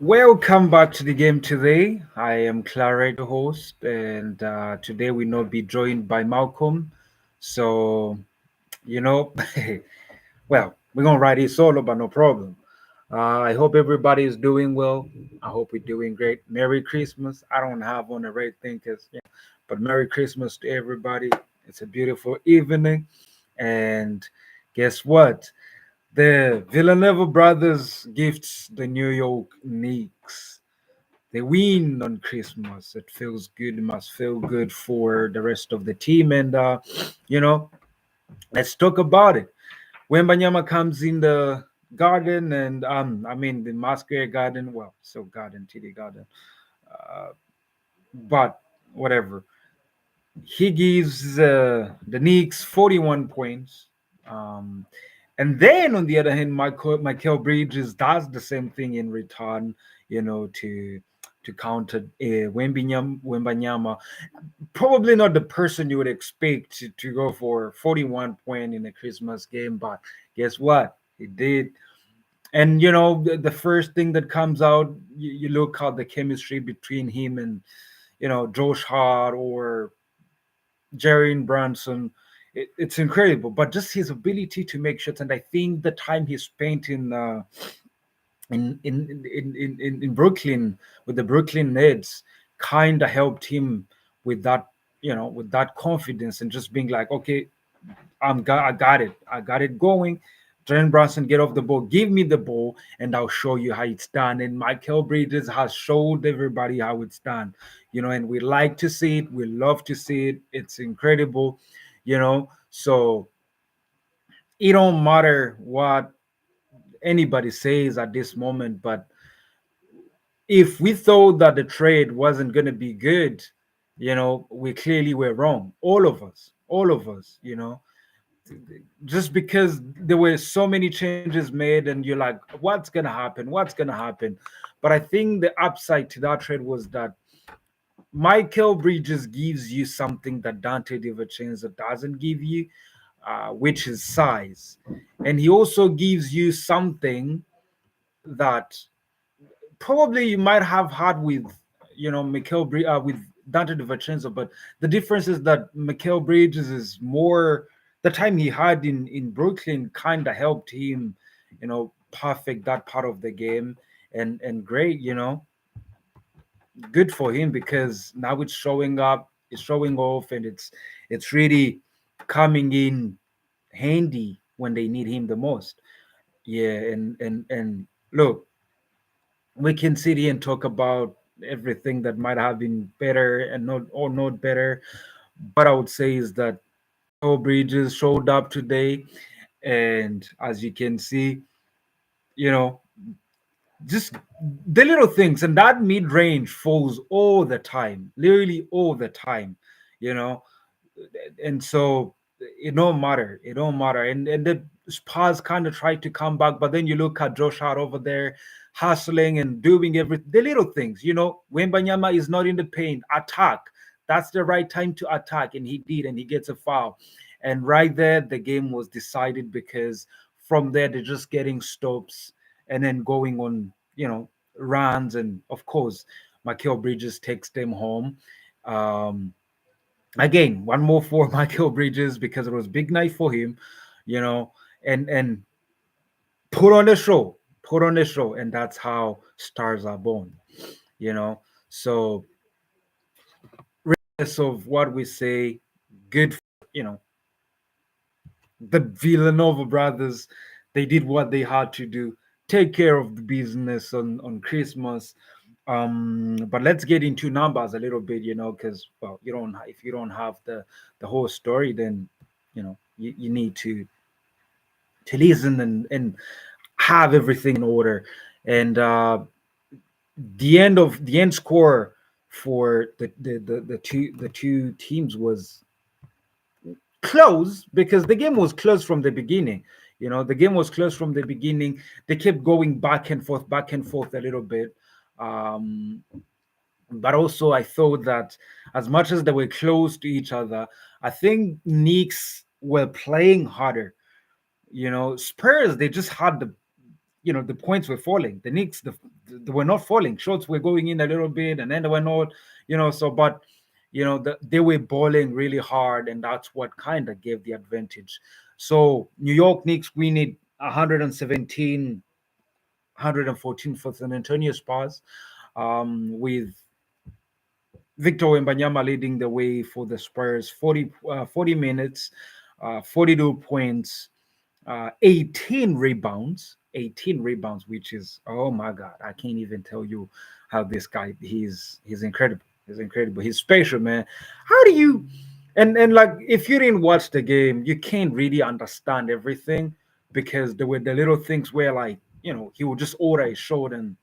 Welcome back to the game today. I am Clara, the host, and today we will be joined by Malcolm. So, you know, well, we're gonna ride it solo, but no problem. I hope everybody is doing well. I hope we're doing great. Merry Christmas. I don't have on the right thing, but Merry Christmas to everybody. It's a beautiful evening, and guess what? The Villanova brothers gifts the New York Knicks. They win on Christmas. It feels good. It must feel good for the rest of the team. And you know, let's talk about it. When Banyama comes in the garden, and I mean the Masquerade Garden. Well, so Garden, TD Garden. Uh, but whatever. He gives the Knicks 41 points. Um, and then on the other hand, Michael Bridges does the same thing in return, to counter Wembanyama. Probably not the person you would expect to go for 41 point in a Christmas game, but guess what? He did. And the first thing that comes out, you look at the chemistry between him and Josh Hart or Jaren Brunson. It's incredible, but just his ability to make shots, and I think the time he spent in Brooklyn with the Brooklyn Nets kind of helped him with that, with that confidence and just being like, okay, I got it going. Jalen Brunson, get off the ball, give me the ball, and I'll show you how it's done. And Michael Bridges has showed everybody how it's done, and we like to see it, we love to see it. It's incredible, So it don't matter what anybody says at this moment, but if we thought that the trade wasn't going to be good, we clearly were wrong. All of us, just because there were so many changes made and you're like, what's gonna happen? But I think the upside to that trade was that Michael Bridges gives you something that Dante DiVincenzo doesn't give you, which is size, and he also gives you something that probably you might have had with with Dante DiVincenzo, but the difference is that Michael Bridges is more, the time he had in Brooklyn kind of helped him, perfect that part of the game, and great, good for him because now it's showing up, it's showing off, and it's really coming in handy when they need him the most. Yeah, and look, we can sit here and talk about everything that might have been better and not better. What I would say is that Michael Bridges showed up today, and as you can see, you know, just the little things, and that mid range falls all the time, literally all the time, you know, and so it don't matter. It don't matter. And the Spurs kind of tried to come back, but then you look at Josh Hart over there hustling and doing everything. The little things, when Banyama is not in the paint, attack. That's the right time to attack, and he did, and he gets a foul. And right there, the game was decided because from there they're just getting stops and then going on, runs, and of course, Michael Bridges takes them home. Um, Again, one more for Michael Bridges because it was big night for him, and put on the show, and that's how stars are born, you know. So, regardless of what we say, good, you know, the Villanova brothers, they did what they had to do, take care of the business on Christmas. But let's get into numbers a little bit, because well, if you don't have the whole story, then you need to listen and have everything in order. And the end score for the two teams was close because the game was close from the beginning. The game was close from the beginning. They kept going back and forth a little bit. Um, but also, I thought that as much as they were close to each other, I think Knicks were playing harder. Spurs, they just had the points were falling. The Knicks, they were not falling. Shots were going in a little bit, and then they were not, So, but they were balling really hard, and that's what kind of gave the advantage. So, New York Knicks winning 117, 114 for San Antonio Spurs, with Victor Wembanyama leading the way for the Spurs, 40 minutes, 42 points, 18 rebounds, 18 rebounds, which is, oh my God, I can't even tell you how this guy, he's incredible. He's incredible. He's special, man. How do you, and like, if you didn't watch the game, you can't really understand everything, because there were the little things where, like, he would just order a shot, and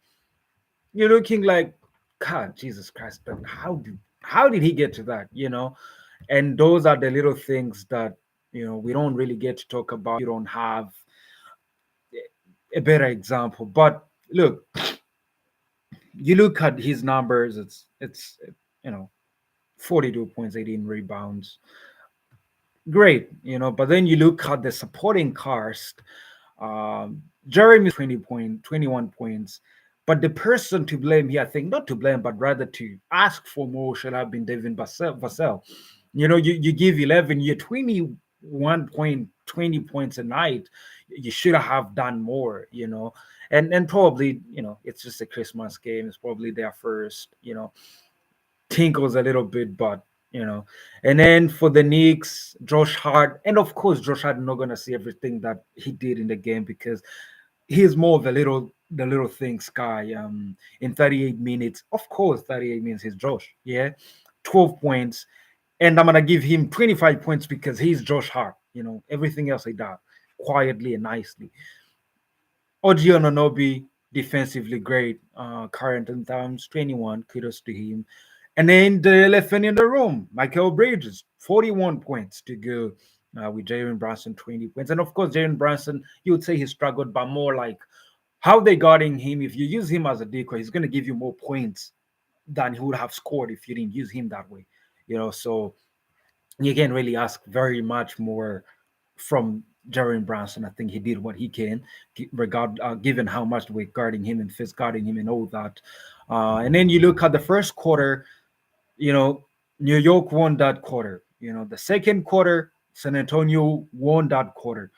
you're looking like, God, Jesus Christ, but how did he get to that? And those are the little things that we don't really get to talk about. You don't have a better example. But look, you look at his numbers. It's 42 points, 18 rebounds, great. But then you look at the supporting cast. Jeremy 21 points. But the person to blame here, I think, not to blame, but rather to ask for more, should have been Devin Vassell. You give 11, you're 21 point, 20 points a night. You should have done more, and probably, it's just a Christmas game. It's probably their first, tinkles a little bit, but and then for the Knicks, Josh Hart, and of course, Josh Hart not gonna see everything that he did in the game, because he's more of the little things guy. In 38 minutes, of course, 38 minutes is Josh. Yeah, 12 points, and I'm gonna give him 25 points because he's Josh Hart. Everything else he does quietly and nicely. OG Ononobi, defensively great. Current in times, 21. Kudos to him. And then the elephant in the room, Michael Bridges, 41 points to go, with Jalen Brunson, 20 points. And of course, Jalen Brunson, you would say he struggled, but more like how they guarding him. If you use him as a decoy, he's going to give you more points than he would have scored if you didn't use him that way. So you can't really ask very much more from Jaren Brunson. I think he did what he can, given how much we're guarding him and fist guarding him and all that. And then you look at the first quarter. you know, New York won that quarter. The second quarter, San Antonio won that quarter.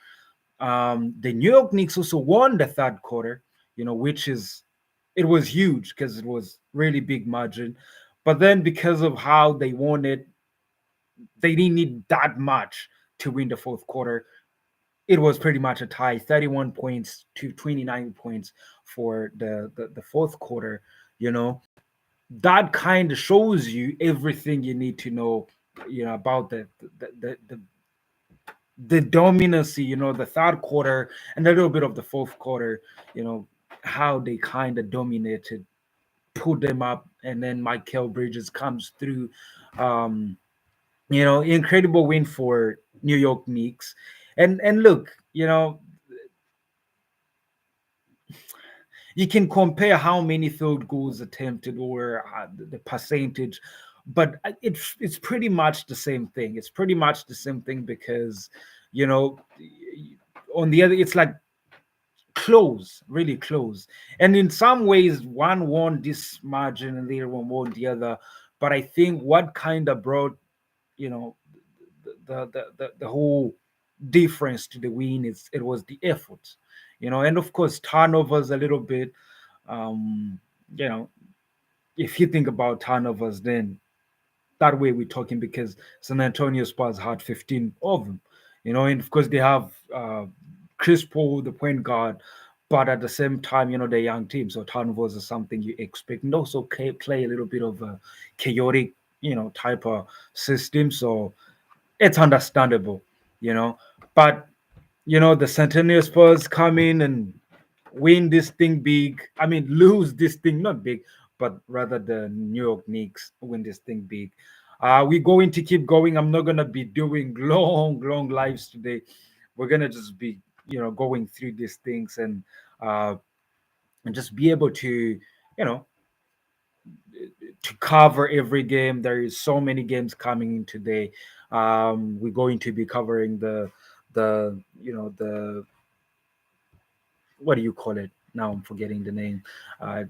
The New York Knicks also won the third quarter, which it was huge because it was really big margin. But then because of how they won it, they didn't need that much to win the fourth quarter. It was pretty much a tie, 31 points to 29 points for the fourth quarter. You know, that kind of shows you everything you need to know, about the dominancy, the third quarter and a little bit of the fourth quarter, how they kind of dominated, put them up, and then Michael Bridges comes through. Um, Incredible win for New York Knicks. And look, you can compare how many field goals attempted or the percentage, but it's pretty much the same thing. It's pretty much the same thing because, you know, on the other, it's like close, really close. And in some ways, one won this margin and the other one won the other. But I think what kind of brought, you know, the whole difference to the win is it was the effort, and of course turnovers a little bit. um you know if you think about turnovers, then that way we're talking, because San Antonio Spurs had 15 of them, and of course they have Chris Paul, the point guard, but at the same time, they're a young team, so turnovers is something you expect, and also play a little bit of a chaotic, type of system, so it's understandable, you know. But the Centennial Spurs come in and win this thing big. I mean, lose this thing not big, but rather the New York Knicks win this thing big. We're going to keep going. I'm not gonna be doing long lives today. We're gonna just be, going through these things uh, and just be able to, know, to cover every game. There is so many games coming in today. We're going to be covering the what do you call it? Now I'm forgetting the name. Uh,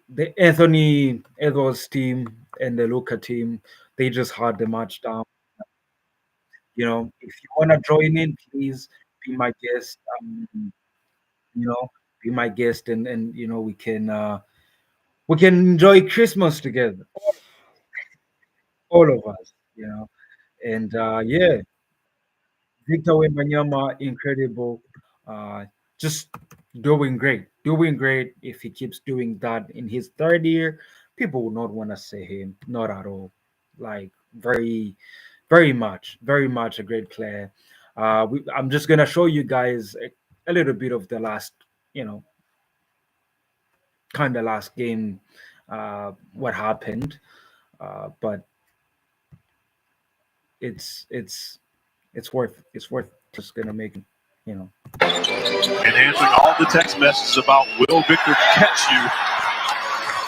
the Anthony Edwards team and the Luca team, they just had the match down. If you wanna join in, please be my guest. You know, be my guest, and we can enjoy Christmas together, all of us. And yeah, Victor Wembanyama, incredible. Uh, just doing great. If he keeps doing that in his third year, people will not want to say him, not at all. Like very, very much a great player. I'm just gonna show you guys a little bit of the last, you know, kind of last game, what happened. But it's worth just gonna make you know And answering all the text messages about will Victor catch you.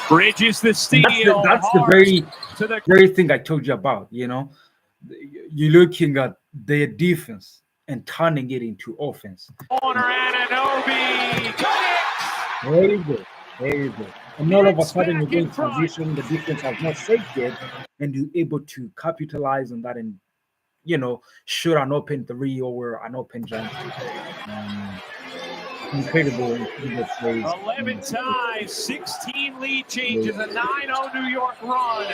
Bridges the steal. That's the very thing I told you about. You're looking at their defense and turning it into offense. Corner Anunoby. Very good, very good. And all of a sudden you're going transition. The defense has not saved yet, and you're able to capitalize on that and shoot an open three or an open jump. Incredible plays. 11 ties, 16 lead changes, a 9-0 New York run.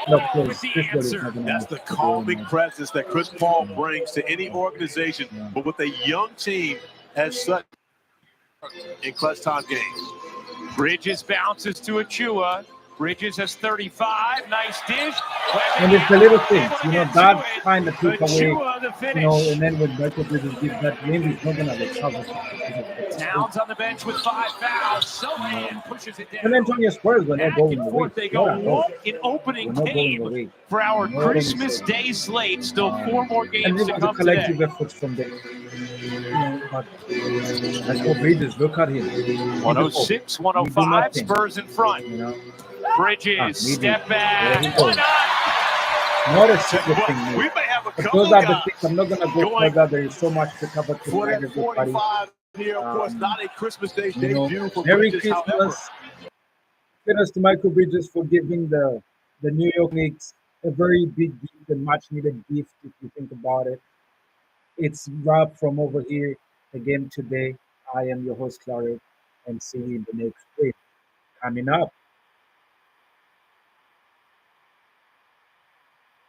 Of Paul course, with the Chris Paul is answer. not gonna That's miss the the calming game. presence that Chris Paul brings to any organization. Yeah. But with a young team as such in clutch time games. Bridges bounces to Achua. Bridges has 35. Nice dish. And it's the little things, that kind of took away, Achua the finish. and then when Michael Bridges gives that win, he's not gonna recover. Towns on the bench with 5 fouls. Sohan pushes it down. San Antonio Spurs were not Back going and away. forth they go. What an opening We're not going game away. for our No Christmas going Day slate. Still 4 more And games it to was a come collective today. effort from them. But Michael Bridges, look at him. 106, 105, Spurs in front. Bridges, step back. Why not? Not a secret thing. We may have a But couple those are the guys things. I'm not gonna go further. There is so much to cover tonight, everybody. 45 here, of course, not a Christmas Day debut for Merry Bridges, however. Christmas. Kudos to Michael Bridges for giving the New York Knicks a very big gift, a much needed gift, if you think about it. It's wrap from over here again today. I am your host, Claret, and see you in the next week. Coming up.